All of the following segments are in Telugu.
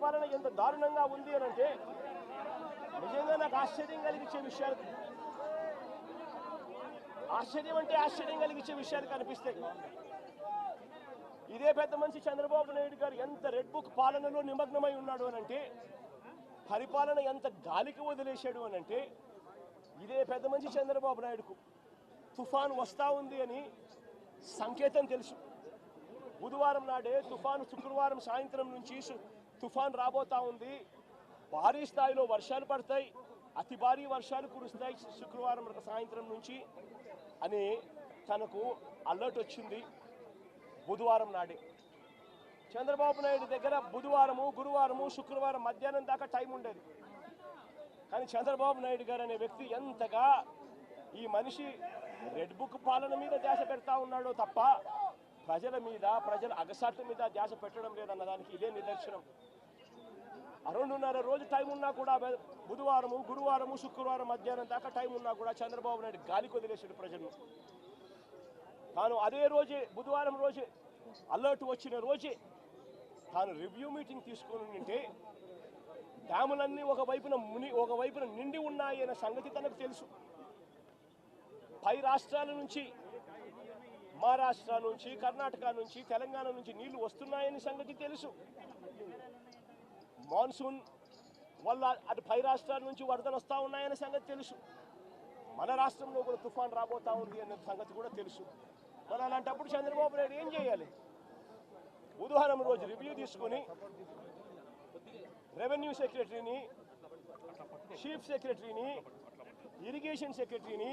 పరిపాలన ఎంత దారుణంగా ఉంది అని అంటే నిజంగా నాకు ఆశ్చర్యం కలిగించే విషయాలు, ఆశ్చర్యం కలిగించే విషయాలు కనిపిస్తాయి. ఇదే పెద్ద మనిషి చంద్రబాబు నాయుడు గారు ఎంత రెడ్ బుక్ పాలనలో నిమగ్నమై ఉన్నాడు అని అంటే, పరిపాలన ఎంత గాలికి వదిలేశాడు అని అంటే, ఇదే పెద్ద మనిషి చంద్రబాబు నాయుడుకు తుఫాను వస్తూ ఉంది అని సంకేతం తెలుసు. బుధవారం నాడే తుఫాను, శుక్రవారం సాయంత్రం నుంచి తుఫాను రాబోతా ఉంది, భారీ స్థాయిలో వర్షాలు పడతాయి, అతి భారీ వర్షాలు కురుస్తాయి శుక్రవారం సాయంత్రం నుంచి అని తనకు అలర్ట్ వచ్చింది. బుధవారం నాడే చంద్రబాబు నాయుడు దగ్గర బుధవారము, గురువారము, శుక్రవారం మధ్యాహ్నం దాకా టైం ఉండేది. కానీ చంద్రబాబు నాయుడు గారు అనే వ్యక్తి ఎంతగా ఈ మనిషి రెడ్ బుక్ పాలన మీద ధ్యాస పెడతా ఉన్నాడో తప్ప ప్రజల మీద, ప్రజల అగసాట్ల మీద ధ్యాస పెట్టడం లేదన్న దానికి ఇదే నిదర్శనం. 2.5 రోజు టైం ఉన్నా కూడా, బుధవారము, గురువారము, శుక్రవారం మధ్యాహ్నం దాకా టైం ఉన్నా కూడా చంద్రబాబు నాయుడు గాలికి వదిలేసాడు ప్రజలను. తాను అదే రోజే, బుధవారం రోజే, అలర్ట్ వచ్చిన రోజే తాను రివ్యూ మీటింగ్ తీసుకొని ఉంటే డ్యాములన్నీ ఒకవైపున నిండి ఉన్నాయి అనే సంగతి తనకు తెలుసు. పై రాష్ట్రాల నుంచి, మహారాష్ట్ర నుంచి, కర్ణాటక నుంచి, తెలంగాణ నుంచి నీళ్లు వస్తున్నాయని సంగతి తెలుసు. మాన్సూన్ వల్ల అటు పై రాష్ట్రాల నుంచి వరదలు వస్తూ ఉన్నాయనే సంగతి తెలుసు. మన రాష్ట్రంలో కూడా తుఫాన్ రాబోతా ఉంది అనే సంగతి కూడా తెలుసు. మరి అలాంటప్పుడు చంద్రబాబు నాయుడు ఏం చేయాలి? బుధవారం రోజు రివ్యూ తీసుకొని రెవెన్యూ సెక్రటరీని, చీఫ్ సెక్రటరీని, ఇరిగేషన్ సెక్రటరీని,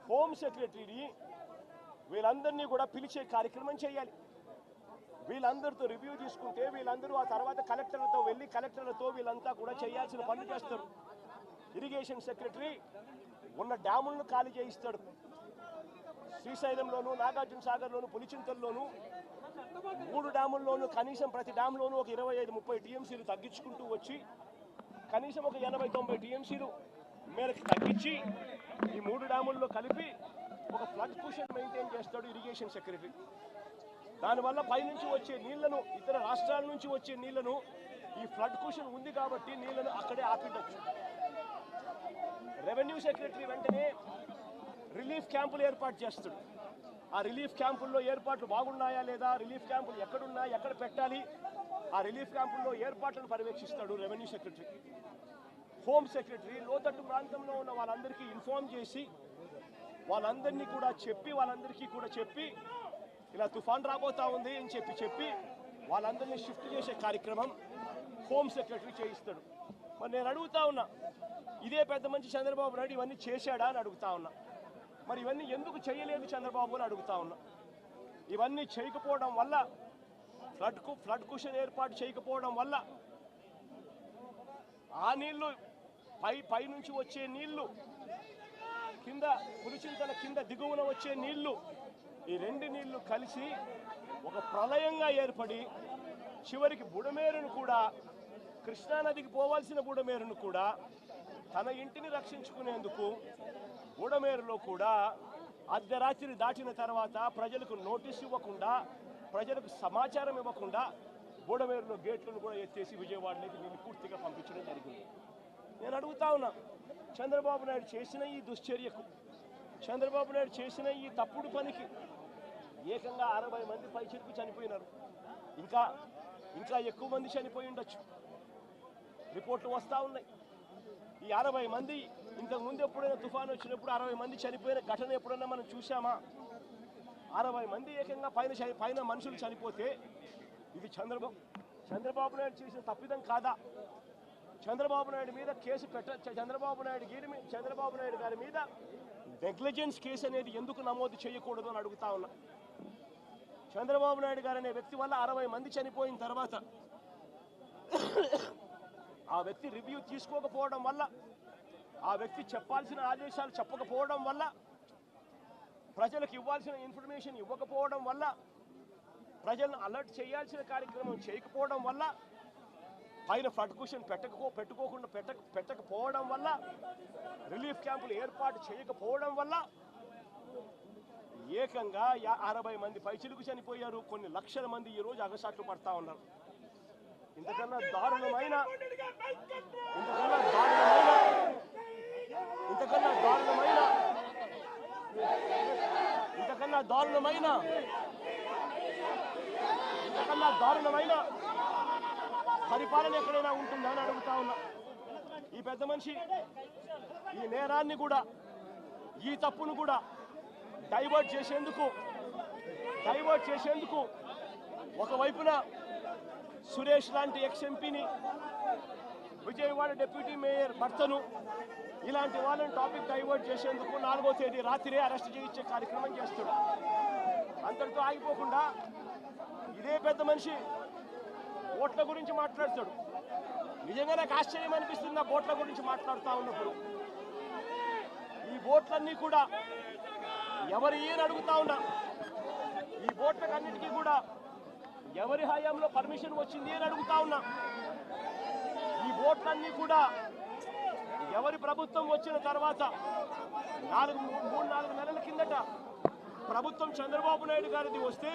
హోమ్ సెక్రటరీని వీళ్ళందరినీ కూడా పిలిచే కార్యక్రమం చేయాలి. వీళ్ళందరితో రివ్యూ తీసుకుంటే వీళ్ళందరూ ఆ తర్వాత కలెక్టర్లతో వెళ్ళి కలెక్టర్లతో వీళ్ళంతా కూడా చేయాల్సిన పనులు చేస్తారు. ఇరిగేషన్ సెక్రటరీ ఉన్న డ్యాములను ఖాళీ చేయిస్తాడు. శ్రీశైలంలోను, నాగార్జున సాగర్లోను, పులిచింతల్లోను 3 డ్యాముల్లోనూ కనీసం ప్రతి డ్యామ్లోనూ ఒక 25-30 టీఎంసీలు తగ్గించుకుంటూ వచ్చి కనీసం ఒక 80-90 టీఎంసీలు మేరకు తగ్గించి ఈ 3 డ్యాముల్లో కలిపి ఒక ఫ్లడ్ కుషన్ మెయింటైన్ చేస్తాడు ఇరిగేషన్ సెక్రటరీ. దానివల్ల పైనుంచి వచ్చే నీళ్లను, ఇతర రాష్ట్రాల నుంచి వచ్చే నీళ్లను, ఈ ఫ్లడ్ కుషన్ ఉంది కాబట్టి నీళ్లను అక్కడే ఆపిడచ్చు. రెవెన్యూ సెక్రటరీ వెంటనే రిలీఫ్ క్యాంపులు ఏర్పాటు చేస్తాడు. ఆ రిలీఫ్ క్యాంపుల్లో ఏర్పాట్లు బాగున్నాయా లేదా, రిలీఫ్ క్యాంపులు ఎక్కడున్నాయి, ఎక్కడ పెట్టాలి, ఆ రిలీఫ్ క్యాంపుల్లో ఏర్పాట్లను పర్యవేక్షిస్తాడు రెవెన్యూ సెక్రటరీ. హోమ్ సెక్రటరీ లోతట్టు ప్రాంతంలో ఉన్న వాళ్ళందరికీ ఇన్ఫార్మ్ చేసి వాళ్ళందరికీ కూడా చెప్పి ఇలా తుఫాన్ రాబోతా ఉంది అని చెప్పి వాళ్ళందరినీ షిఫ్ట్ చేసే కార్యక్రమం హోమ్ సెక్రటరీ చేయిస్తాడు. మరి నేను అడుగుతా ఉన్నా, ఇదే పెద్ద మంచి చంద్రబాబు నాయుడు ఇవన్నీ చేశాడా అని అడుగుతా ఉన్నా. మరి ఇవన్నీ ఎందుకు చేయలేదు చంద్రబాబు అని అడుగుతా ఉన్నా. ఇవన్నీ చేయకపోవడం వల్ల, ఫ్లడ్ కుషన్ ఏర్పాటు చేయకపోవడం వల్ల ఆ నీళ్లు పై నుంచి వచ్చే నీళ్లు, కింద పులిచింతల కింద దిగువన వచ్చే నీళ్లు, ఈ 2 నీళ్లు కలిసి ఒక ప్రళయంగా ఏర్పడి చివరికి బుడమేరును కూడా, కృష్ణానదికి పోవాల్సిన బుడమేరును కూడా తన ఇంటిని రక్షించుకునేందుకు బుడమేరులో కూడా అర్ధరాత్రి దాటిన తర్వాత ప్రజలకు నోటీస్ ఇవ్వకుండా, ప్రజలకు సమాచారం ఇవ్వకుండా బుడమేరులో గేట్లను కూడా ఎత్తేసి విజయవాడలోకి నీళ్ళు పూర్తిగా పంపించడం జరిగింది. నేను అడుగుతా ఉన్నా, చంద్రబాబు నాయుడు చేసిన ఈ దుశ్చర్యకు, చంద్రబాబు నాయుడు చేసిన ఈ తప్పుడు పనికి ఏకంగా 60 మంది పైచిలకు చనిపోయినారు. ఇంకా ఎక్కువ మంది చనిపోయి ఉండొచ్చు. రిపోర్ట్లు వస్తూ ఉన్నాయి. ఈ 60 మంది ఇంతకుముందు ఎప్పుడైనా తుఫాను వచ్చినప్పుడు 60 మంది చనిపోయిన ఘటన ఎప్పుడైనా మనం చూసామా? 60 మంది ఏకంగా పైన మనుషులు చనిపోతే ఇది చంద్రబాబు నాయుడు చేసిన తప్పిదం కాదా? చంద్రబాబు నాయుడు మీద కేసు చంద్రబాబు నాయుడు గారి మీద నెగ్లిజెన్స్ కేసు అనేది ఎందుకు నమోదు చేయకూడదు అని అడుగుతా ఉన్నా. చంద్రబాబు నాయుడు గారు అనే వ్యక్తి వల్ల 60 మంది చనిపోయిన తర్వాత ఆ వ్యక్తి రివ్యూ తీసుకోకపోవడం వల్ల, ఆ వ్యక్తి చెప్పాల్సిన ఆదేశాలు చెప్పకపోవడం వల్ల, ప్రజలకు ఇవ్వాల్సిన ఇన్ఫర్మేషన్ ఇవ్వకపోవడం వల్ల, ప్రజలను అలర్ట్ చేయాల్సిన కార్యక్రమం చేయకపోవడం వల్ల, పైన ఫ్లడ్ కుషన్ పెట్టకపోవడం వల్ల, రిలీఫ్ క్యాంపులు ఏర్పాటు చేయకపోవడం వల్ల ఏకంగా 60 మంది పైచిలుకు చనిపోయారు. కొన్ని లక్షల మంది ఈరోజు అగసాట్లు పడతా ఉన్నారు. ఇంతకన్నా దారుణమైన పరిపాలన ఎక్కడైనా ఉంటుందా అని అడుగుతా ఉన్నా. ఈ పెద్ద మనిషి ఈ నేరాన్ని కూడా, ఈ తప్పును కూడా డైవర్ట్ చేసేందుకు ఒకవైపున సురేష్ లాంటి ఎక్స్-ఎంపీని, విజయవాడ డిప్యూటీ మేయర్ భర్తను, ఇలాంటి వాళ్ళని టాపిక్ డైవర్ట్ చేసేందుకు 4వ తేదీ రాత్రే అరెస్ట్ చేయించే కార్యక్రమం చేస్తాడు. అంతటితో ఆగిపోకుండా ఇదే పెద్ద మనిషి ఓట్ల గురించి మాట్లాడతాడు. నిజంగా నాకు ఆశ్చర్యం అనిపిస్తుంది ఆ ఓట్ల గురించి మాట్లాడుతూ ఉన్నప్పుడు. ఈ ఓట్లన్నీ కూడా ఎవరు ఏని అడుగుతా ఉన్నా, ఈ ఓట్లకన్నిటికీ కూడా ఎవరి హయాంలో పర్మిషన్ వచ్చింది అని అడుగుతా ఉన్నా. ఈ ఓట్లన్నీ కూడా ఎవరి ప్రభుత్వం వచ్చిన తర్వాత 3-4 నెలల కిందట ప్రభుత్వం చంద్రబాబు నాయుడు గారిది వస్తే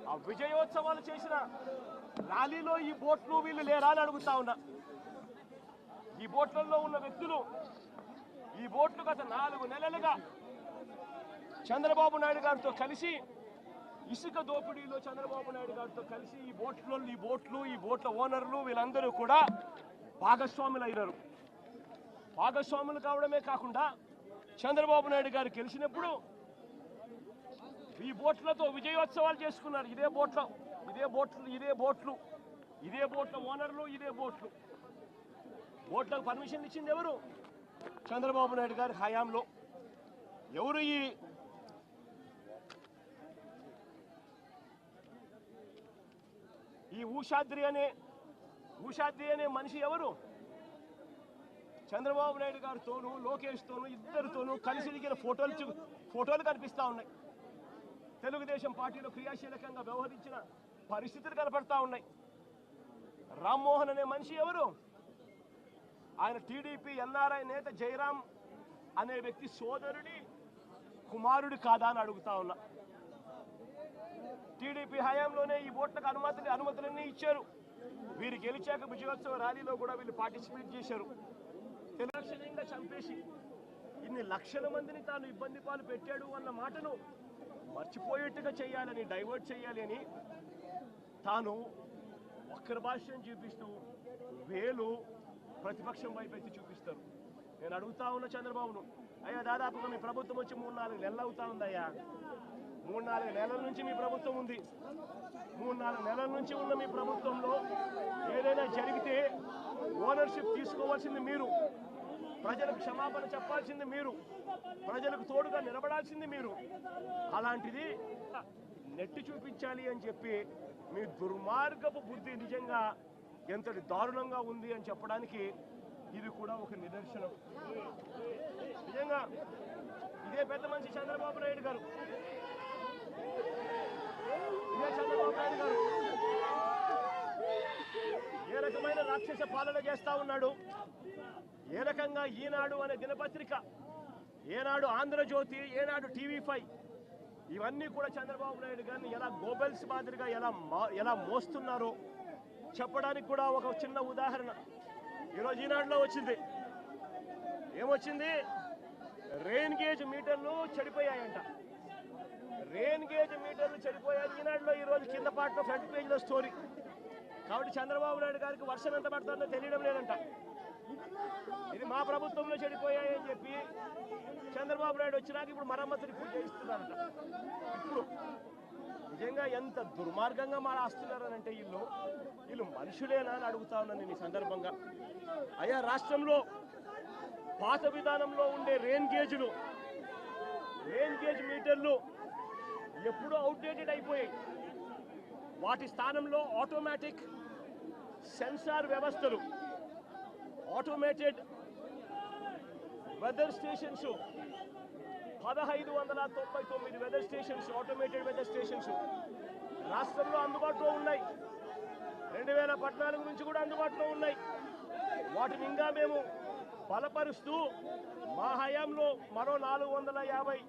ఆ విజయోత్సవాలు చేసిన ర్యాలీలో ఈ బోట్లు వీళ్ళు లేరా అని అడుగుతా ఉన్నా. ఈ బోట్లలో ఉన్న వ్యక్తులు, ఈ బోట్లు గత 4 నెలలుగా చంద్రబాబు నాయుడు గారితో కలిసి ఇసుక దోపిడీలో చంద్రబాబు నాయుడు గారితో కలిసి ఈ బోట్ల ఓనర్లు వీళ్ళందరూ కూడా భాగస్వాములు అయినారు. భాగస్వాములు కావడమే కాకుండా చంద్రబాబు నాయుడు గారు గెలిచినప్పుడు ఈ బోట్లతో విజయోత్సవాలు చేసుకున్నారు. ఇదే బోట్ల ఓనర్లు, ఇదే బోట్లకు పర్మిషన్ ఇచ్చింది ఎవరు? చంద్రబాబు నాయుడు గారి హయాంలో. ఎవరు ఈ ఊషాద్రి అనే మనిషి ఎవరు? చంద్రబాబు నాయుడు గారితోనూ లోకేష్తోనూ ఇద్దరితోనూ కలిసి దిగిన ఫోటోలు కనిపిస్తూ ఉన్నాయి. తెలుగుదేశం పార్టీలో క్రియాశీలకంగా వ్యవహరించిన పరిస్థితులు కనపడతా ఉన్నాయి. రామ్మోహన్ అనే మనిషి ఎవరు? ఆయన టీడీపీ ఎన్ఆర్ఐ నేత జయరాం అనే వ్యక్తి సోదరుడి కుమారుడు కాదా అని అడుగుతా ఉన్నా. టీడీపీ హయాంలోనే ఈ ఓట్లకు అనుమతులన్నీ ఇచ్చారు. వీరు గెలిచాక విజయోత్సవ ర్యాలీలో కూడా వీళ్ళు పార్టిసిపేట్ చేశారు. తెలుగుదేశంగా చంపేసి ఇన్ని లక్షల మందిని తాను ఇబ్బంది పాలు పెట్టాడు అన్న మాటను మర్చిపోయేట్టుగా చేయాలని, డైవర్ట్ చేయాలి అని తాను ఒక్కరి భాష్యం చూపిస్తూ వేలు ప్రతిపక్షం వైపు ఎత్తి చూపిస్తారు. నేను అడుగుతా ఉన్న చంద్రబాబును, అయ్యా దాదాపుగా మీ ప్రభుత్వం వచ్చి 3-4 నెలలు అవుతా ఉందయ్యా. 3-4 నెలల నుంచి మీ ప్రభుత్వం ఉంది. 3-4 నెలల నుంచి ఉన్న మీ ప్రభుత్వంలో ఏదైనా జరిగితే ఓనర్షిప్ తీసుకోవాల్సింది మీరు, ప్రజలకు క్షమాపణ చెప్పాల్సింది మీరు, ప్రజలకు తోడుగా నిలబడాల్సింది మీరు. అలాంటిది నెట్టి చూపించాలి అని చెప్పి మీ దుర్మార్గపు బుద్ధి నిజంగా ఎంతటి దారుణంగా ఉంది అని చెప్పడానికి ఇది కూడా ఒక నిదర్శనం. నిజంగా ఇదే పెద్ద మనిషి చంద్రబాబు నాయుడు గారు, ఏ రకమైన రాక్షస పాలన చేస్తా ఉన్నాడు, ఏ రకంగా ఈనాడు అనే దినపత్రిక, ఏనాడు ఆంధ్రజ్యోతి, ఏనాడు TV5 ఇవన్నీ కూడా చంద్రబాబు నాయుడు గారిని ఎలా గోబెల్స్ మాదిరిగా ఎలా మోస్తున్నారో చెప్పడానికి కూడా ఒక చిన్న ఉదాహరణ ఈరోజు ఈనాడులో వచ్చింది. ఏమొచ్చింది? రెయిన్ గేజ్ మీటర్లు చెడిపోయాయంట. రెయిన్ గేజ్ మీటర్లు చెడిపోయాయి ఈనాడులో ఈరోజు కింద పాటలో ఫ్రంట్ పేజ్లో స్టోరీ. కాబట్టి చంద్రబాబు నాయుడు గారికి వర్షం ఎంత పడుతుందో తెలియడం లేదంట. ఇది మా ప్రభుత్వంలో చెడిపోయాయని చెప్పి చంద్రబాబు నాయుడు వచ్చినాక ఇప్పుడు మరమ్మతుని పూజ చేస్తున్నారంట. ఇప్పుడు నిజంగా ఎంత దుర్మార్గంగా మారాస్తున్నారనంటే వీళ్ళు మనుషులేనా అని అడుగుతా ఉన్నాను నేను ఈ సందర్భంగా. అయ్యా, రాష్ట్రంలో పాత విధానంలో ఉండే రెయిన్ గేజ్ మీటర్లు ఎప్పుడూ అవుట్డేటెడ్ అయిపోయాయి. వాటి స్థానంలో ఆటోమేటిక్ సెన్సార్ వ్యవస్థలు, automated weather stations, 1599 weather stations, automated weather stations రాష్ట్రంలో అందుబాటులో ఉన్నాయి. 2014 నుంచి కూడా అందుబాటులో ఉన్నాయి. వాటిని ఇంకా మేము బలపరుస్తూ మా హయాంలో మరో 450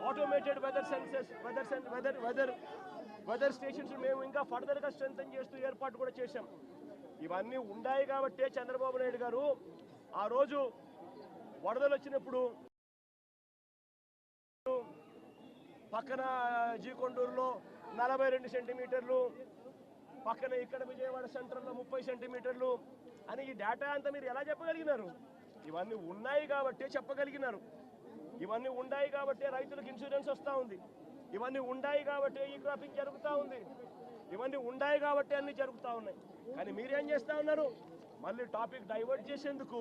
automated weather sensors, weather weather stations మేము ఇంకా ఫర్దర్గా స్ట్రెంథన్ చేస్తూ ఏర్పాటు కూడా చేశాం. ఇవన్నీ ఉన్నాయి కాబట్టే చంద్రబాబు నాయుడు గారు ఆ రోజు వరదలు వచ్చినప్పుడు పక్కన జీకొండూరులో 42 సెంటీమీటర్లు, పక్కన ఇక్కడ విజయవాడ సెంటర్లో 30 సెంటీమీటర్లు అని ఈ డేటా అంతా మీరు ఎలా చెప్పగలిగినారు? ఇవన్నీ ఉన్నాయి కాబట్టే చెప్పగలిగినారు. ఇవన్నీ ఉన్నాయి కాబట్టే రైతులకు ఇన్సూరెన్స్ వస్తూ ఉంది. ఇవన్నీ ఉన్నాయి కాబట్టే ఈ క్రాపింగ్ జరుగుతూ ఉంది. ఇవన్నీ ఉన్నాయి కాబట్టే అన్నీ జరుగుతూ ఉన్నాయి. కానీ మీరేం చేస్తూ ఉన్నారు? మళ్ళీ టాపిక్ డైవర్ట్ చేసేందుకు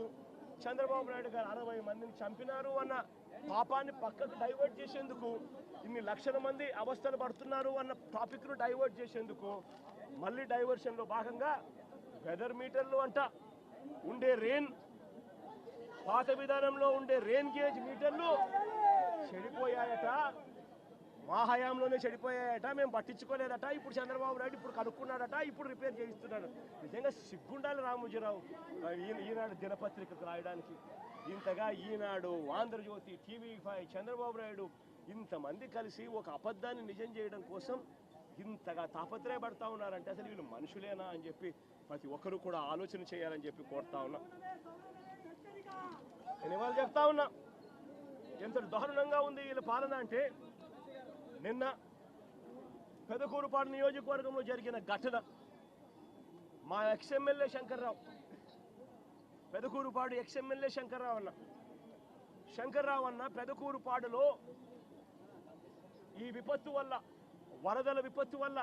చంద్రబాబు నాయుడు గారు 60 మందిని చంపినారు అన్న పాపాన్ని పక్కకు డైవర్ట్ చేసేందుకు, ఇన్ని లక్షల మంది అవస్థలు పడుతున్నారు అన్న టాపిక్ను డైవర్ట్ చేసేందుకు మళ్ళీ డైవర్షన్లో భాగంగా వెదర్ మీటర్లు అంట ఉండే రెయిన్, పాత విధానంలో ఉండే రెయిన్ గేజ్ మీటర్లు చెడిపోయాయట, మా హయాంలోనే చెడిపోయాయట, మేము పట్టించుకోలేదట, ఇప్పుడు చంద్రబాబు నాయుడు ఇప్పుడు కనుక్కున్నాడట, ఇప్పుడు రిపేర్ చేయిస్తున్నాడు. నిజంగా సిగ్గుండాలి రామోజీరావు ఈనాడు దినపత్రికకు రాయడానికి. ఇంతగా ఈనాడు, ఆంధ్రజ్యోతి, TV5, చంద్రబాబు నాయుడు ఇంతమంది కలిసి ఒక అబద్ధాన్ని నిజం చేయడం కోసం ఇంతగా తాపత్రయపడతా ఉన్నారంటే అసలు వీళ్ళు మనుషులేనా అని చెప్పి ప్రతి ఒక్కరూ కూడా ఆలోచన చేయాలని చెప్పి కోరుతా ఉన్నా. నేను ఇవాళ చెప్తా ఉన్నా ఎంత దారుణంగా ఉంది వీళ్ళ పాలన అంటే, నిన్న పెదకూరుపాడు నియోజకవర్గంలో జరిగిన ఘటన, మా ఎక్స్ఎమ్మెల్యే శంకర్రావు, పెదకూరుపాడు ఎక్స్ఎమ్మెల్యే శంకర్రావు అన్న పెదకూరుపాడులో ఈ విపత్తు వల్ల, వరదల విపత్తు వల్ల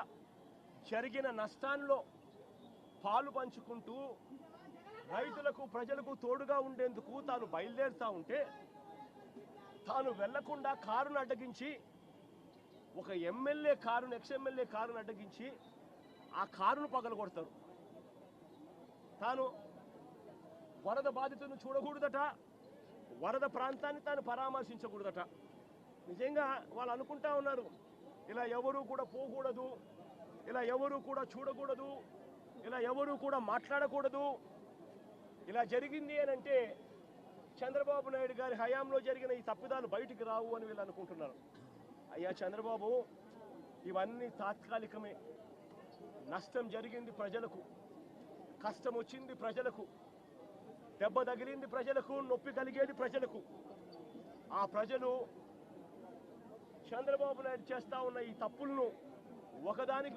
జరిగిన నష్టాల్లో పాలు పంచుకుంటూ రైతులకు, ప్రజలకు తోడుగా ఉండేందుకు తాను బయలుదేరుతూ ఉంటే, తాను వెళ్లకుండా కారును అడ్డగించి, ఒక ఎమ్మెల్యే కారును, ఎక్స్ఎమ్మెల్యే కారును అడ్డగించి ఆ కారును పగలగొడతారు. తాను వరద బాధితులను చూడకూడదట, వరద ప్రాంతాన్ని తాను పరామర్శించకూడదట. నిజంగా వాళ్ళు అనుకుంటా ఉన్నారు ఇలా ఎవరూ కూడా పోకూడదు, ఇలా ఎవరూ కూడా చూడకూడదు, ఇలా ఎవరూ కూడా మాట్లాడకూడదు. ఇలా జరిగింది అని అంటే చంద్రబాబు నాయుడు గారి హయాంలో జరిగిన ఈ తప్పిదాలు బయటికి రావు అని వీళ్ళు అనుకుంటున్నారు. అయ్యా చంద్రబాబు, ఇవన్నీ తాత్కాలికమే. నష్టం జరిగింది ప్రజలకు, కష్టం వచ్చింది ప్రజలకు, దెబ్బ తగిలింది ప్రజలకు, నొప్పి కలిగేది ప్రజలకు. ఆ ప్రజలు చంద్రబాబు నాయుడు చేస్తా ఉన్న ఈ తప్పులను ఒకదానికి